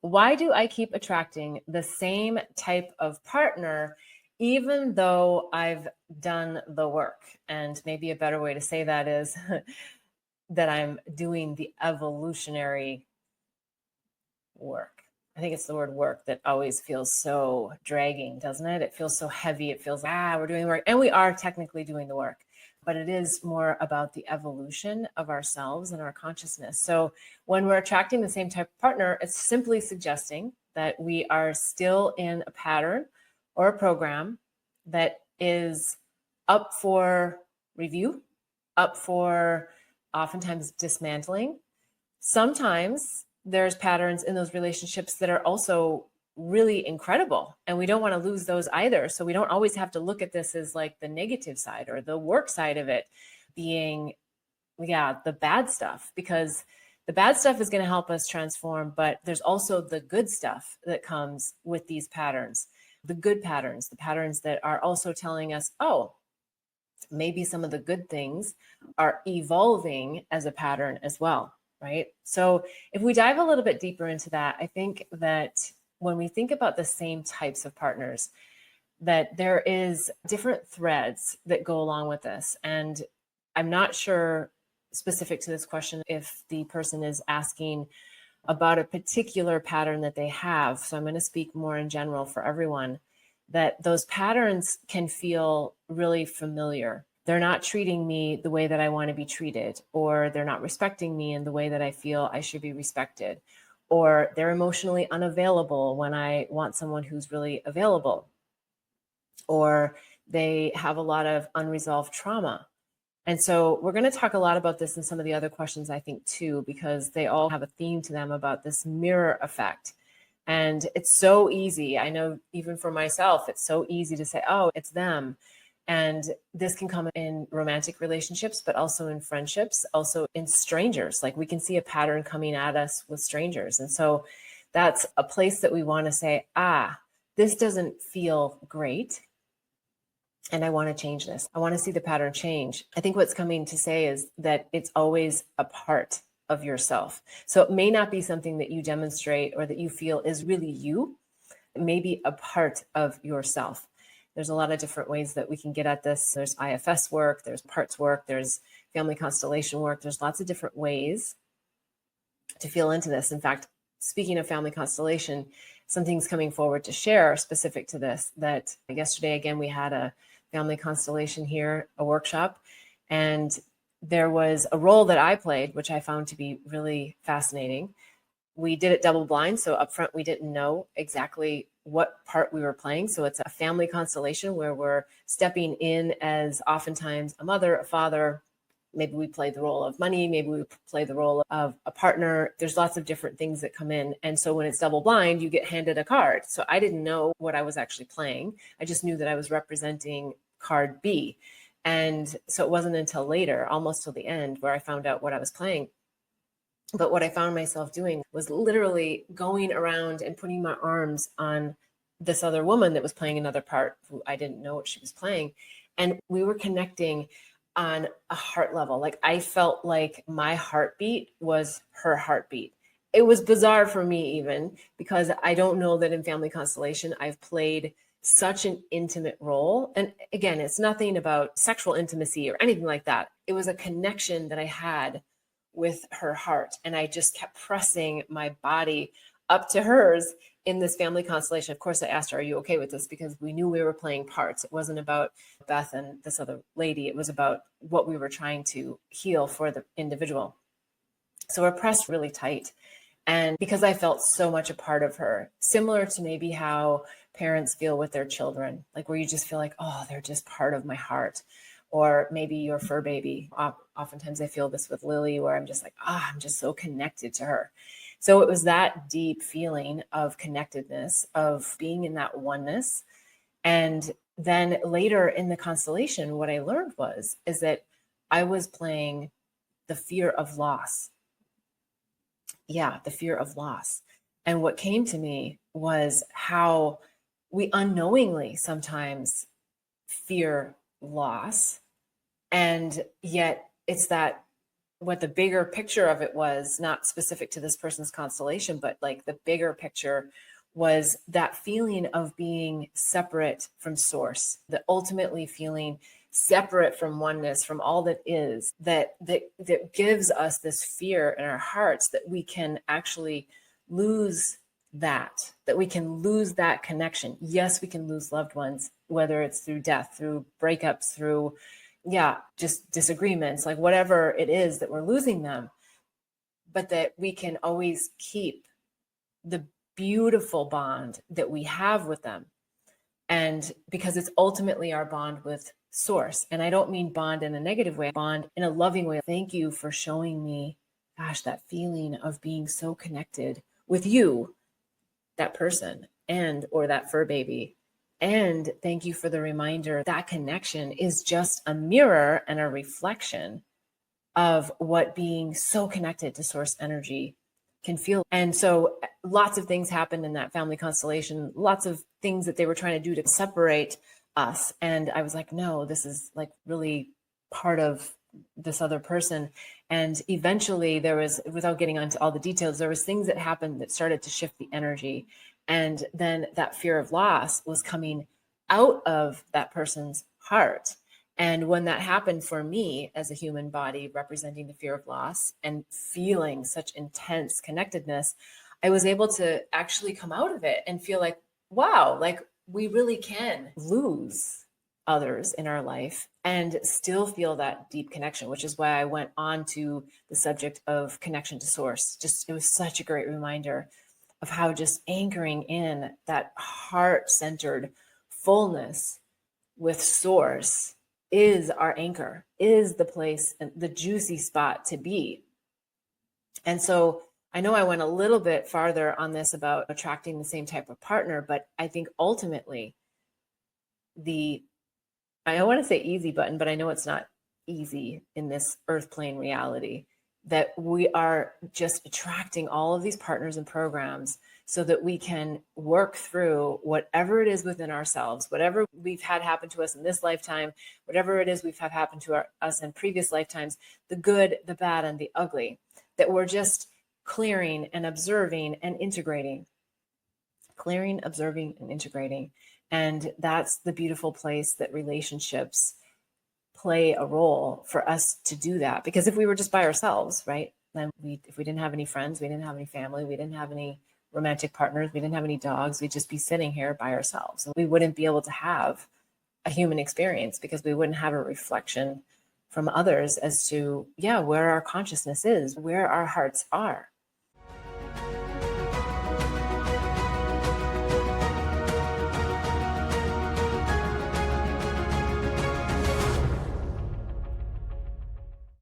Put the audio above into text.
Why do I keep attracting the same type of partner even though I've done the work? And maybe a better way to say that is that I'm doing the evolutionary work. I think it's the word work that always feels so dragging, doesn't it? It feels so heavy. It feels, we're doing the work. And we are technically doing the work, but it is more about the evolution of ourselves and our consciousness. So when we're attracting the same type of partner, it's simply suggesting that we are still in a pattern or a program that is up for review, up for oftentimes dismantling. Sometimes there's patterns in those relationships that are also really incredible, and we don't want to lose those either. So we don't always have to look at this as like the negative side or the work side of it being, the bad stuff, because the bad stuff is going to help us transform, but there's also the good stuff that comes with these patterns, the good patterns, the patterns that are also telling us, oh, maybe some of the good things are evolving as a pattern as well, right? So if we dive a little bit deeper into that, I think that when we think about the same types of partners, that there is different threads that go along with this. And I'm not sure, specific to this question, if the person is asking about a particular pattern that they have. So I'm going to speak more in general for everyone, that those patterns can feel really familiar. They're not treating me the way that I want to be treated, or they're not respecting me in the way that I feel I should be respected, or they're emotionally unavailable when I want someone who's really available, or they have a lot of unresolved trauma. And so we're going to talk a lot about this in some of the other questions, I think, too, because they all have a theme to them about this mirror effect. And it's so easy. I know even for myself, it's so easy to say, oh, it's them. And this can come in romantic relationships, but also in friendships, also in strangers. Like we can see a pattern coming at us with strangers. And so that's a place that we want to say, this doesn't feel great. And I want to change this. I want to see the pattern change. I think what's coming to say is that it's always a part of yourself. So it may not be something that you demonstrate or that you feel is really you. It may be a part of yourself. There's a lot of different ways that we can get at this. There's IFS work, there's parts work, there's family constellation work. There's lots of different ways to feel into this. In fact, speaking of family constellation, something's coming forward to share specific to this, that yesterday, again, we had a family constellation here, a workshop, and there was a role that I played, which I found to be really fascinating. We did it double blind. So up front, we didn't know exactly what part we were playing. So it's a family constellation where we're stepping in as oftentimes a mother, a father. Maybe we play the role of money. Maybe we play the role of a partner. There's lots of different things that come in. And so when it's double blind, you get handed a card. So I didn't know what I was actually playing. I just knew that I was representing card B. And so it wasn't until later, almost till the end, where I found out what I was playing. But what I found myself doing was literally going around and putting my arms on this other woman that was playing another part who I didn't know what she was playing. And we were connecting on a heart level. Like I felt like my heartbeat was her heartbeat. It was bizarre for me even, because I don't know that in family constellation I've played such an intimate role. And again, it's nothing about sexual intimacy or anything like that. It was a connection that I had with her heart. And I just kept pressing my body up to hers in this family constellation. Of course, I asked her, are you okay with this? Because we knew we were playing parts. It wasn't about Beth and this other lady. It was about what we were trying to heal for the individual. So we're pressed really tight. And because I felt so much a part of her, similar to maybe how parents feel with their children, like where you just feel like, oh, they're just part of my heart. Or maybe your fur baby. Oftentimes I feel this with Lily, where I'm just like, I'm just so connected to her. So it was that deep feeling of connectedness, of being in that oneness. And then later in the constellation, what I learned is that I was playing the fear of loss. Yeah, the fear of loss. And what came to me was how we unknowingly sometimes fear loss. And yet it's that what the bigger picture of it was, not specific to this person's constellation, but like the bigger picture was that feeling of being separate from source, the ultimately feeling separate from oneness, from all that is, that gives us this fear in our hearts that we can actually lose that we can lose that connection. Yes, we can lose loved ones, whether it's through death, through breakups, through just disagreements, like whatever it is that we're losing them, but that we can always keep the beautiful bond that we have with them. And because it's ultimately our bond with source. And I don't mean bond in a negative way, bond in a loving way. Thank you for showing me, gosh, that feeling of being so connected with you, that person, and or that fur baby. And thank you for the reminder that connection is just a mirror and a reflection of what being so connected to source energy can feel. And so lots of things happened in that family constellation, lots of things that they were trying to do to separate us. And I was like, no, this is like really part of this other person. And eventually there was, without getting into all the details, there was things that happened that started to shift the energy. And then that fear of loss was coming out of that person's heart. And when that happened for me as a human body representing the fear of loss and feeling such intense connectedness, I was able to actually come out of it and feel like, wow, like we really can lose others in our life and still feel that deep connection, which is why I went on to the subject of connection to source. Just, it was such a great reminder of how just anchoring in that heart-centered fullness with source is our anchor, is the place and the juicy spot to be. And so I know I went a little bit farther on this about attracting the same type of partner, but I think ultimately I don't want to say easy button, but I know it's not easy in this earth plane reality, that we are just attracting all of these partners and programs so that we can work through whatever it is within ourselves, whatever we've had happen to us in this lifetime, whatever it is we've had happen to us in previous lifetimes, the good, the bad, and the ugly, that we're just clearing and observing and integrating. Clearing, observing, and integrating. And that's the beautiful place that relationships play a role for us to do that. Because if we were just by ourselves, right, then if we didn't have any friends, we didn't have any family, we didn't have any romantic partners, we didn't have any dogs, we'd just be sitting here by ourselves. And we wouldn't be able to have a human experience because we wouldn't have a reflection from others as to, where our consciousness is, where our hearts are.